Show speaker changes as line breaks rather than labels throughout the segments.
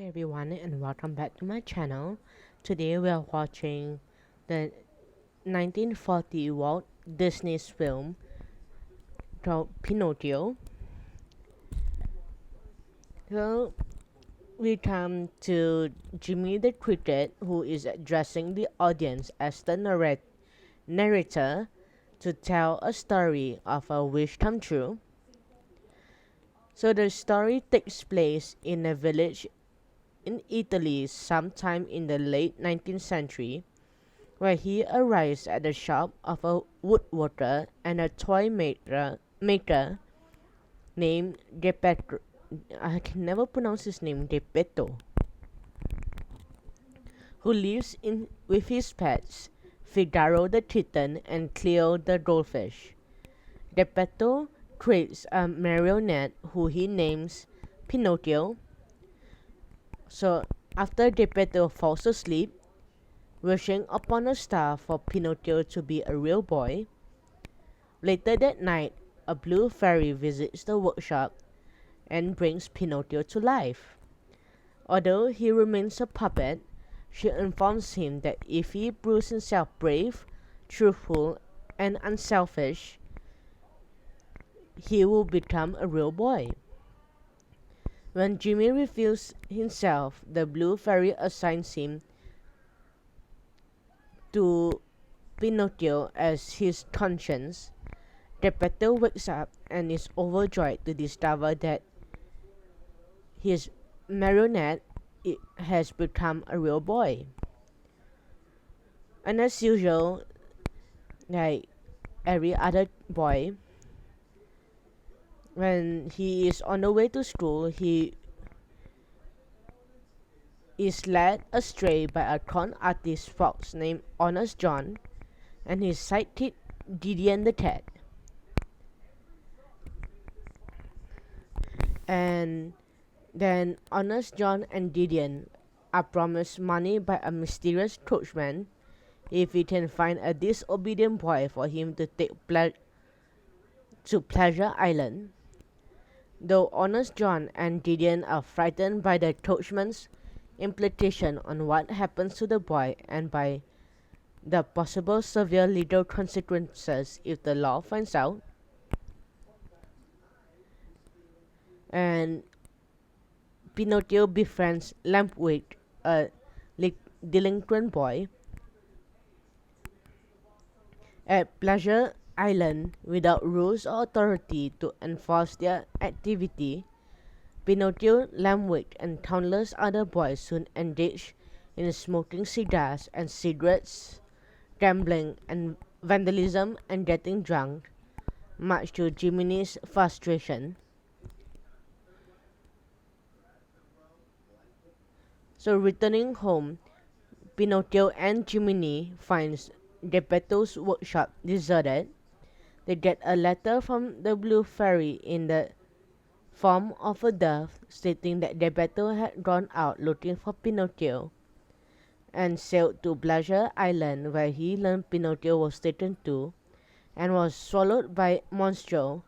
everyone and welcome back to my channel. Today we are watching the 1940 Walt Disney's film called Pinocchio. So we come to Jimmy the Cricket, who is addressing the audience as the narrator to tell a story of a wish come true. So the story takes place in a village in Italy sometime in the late 19th century, where he arrives at the shop of a woodworker and a toy maker named Geppetto. I can never pronounce his name, Geppetto, who lives in with his pets, Figaro the kitten and Cleo the goldfish. Geppetto creates a marionette who he names Pinocchio. So after Geppetto falls asleep, wishing upon a star for Pinocchio to be a real boy, later that night, a blue fairy visits the workshop and brings Pinocchio to life. Although he remains a puppet, she informs him that if he proves himself brave, truthful, and unselfish, he will become a real boy. When Jimmy reveals himself, the blue fairy assigns him to Pinocchio as his conscience. Geppetto wakes up and is overjoyed to discover that his marionette has become a real boy. And as usual, like every other boy, when he is on the way to school, he is led astray by a con artist fox named Honest John and his sidekick Gideon the cat. And then Honest John and Gideon are promised money by a mysterious coachman if he can find a disobedient boy for him to take to Pleasure Island. Though Honest John and Gideon are frightened by the coachman's implication on what happens to the boy and by the possible severe legal consequences if the law finds out, and Pinocchio befriends Lampwick, a delinquent boy, at Pleasure Island without rules or authority to enforce their activity. Pinocchio, Lampwick, and countless other boys soon engage in smoking cigars and cigarettes, gambling and vandalism, and getting drunk, much to Jiminy's frustration. So returning home, Pinocchio and Jiminy finds Geppetto's workshop deserted. They get a letter from the Blue Fairy in the form of a dove stating that Geppetto had gone out looking for Pinocchio and sailed to Pleasure Island, where he learned Pinocchio was taken to and was swallowed by Monstro,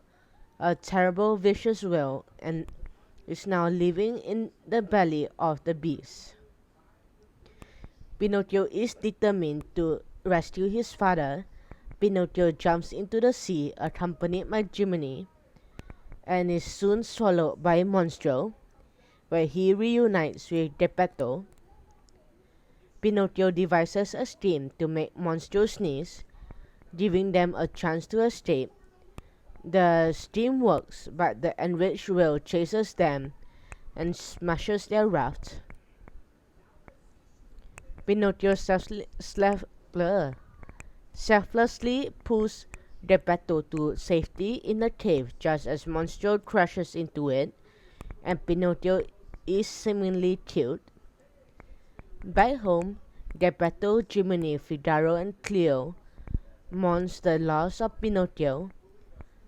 a terrible vicious whale, and is now living in the belly of the beast. Pinocchio is determined to rescue his father. Pinocchio jumps into the sea accompanied by Jiminy and is soon swallowed by Monstro, where he reunites with Geppetto. Pinocchio devises a scheme to make Monstro sneeze, giving them a chance to escape. The scheme works, but the enraged whale chases them and smashes their raft. Pinocchio selflessly pulls Geppetto to safety in a cave just as Monstro crashes into it, and Pinocchio is seemingly killed. Back home, Geppetto, Jiminy, Figaro, and Cleo mourns the loss of Pinocchio.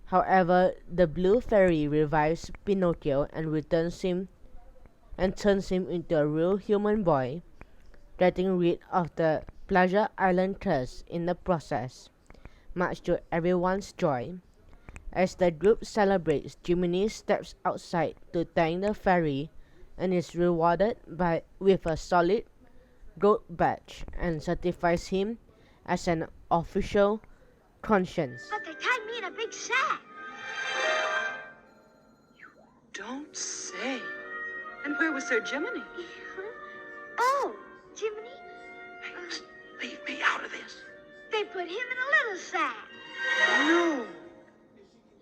However, the Blue Fairy revives Pinocchio and turns him into a real human boy, getting rid of the Pleasure Island curse in the process, much to everyone's joy. As the group celebrates, Jiminy steps outside to thank the fairy and is rewarded with a solid gold badge and certifies him as an official conscience.
But they tied me in a big sack.
Don't say. And where was Sir Jiminy?
Oh, Jiminy?
Leave me out of this.
They put him in a little sack.
No.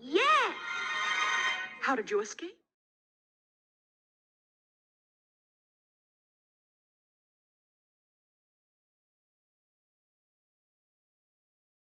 Yeah.
How did you escape?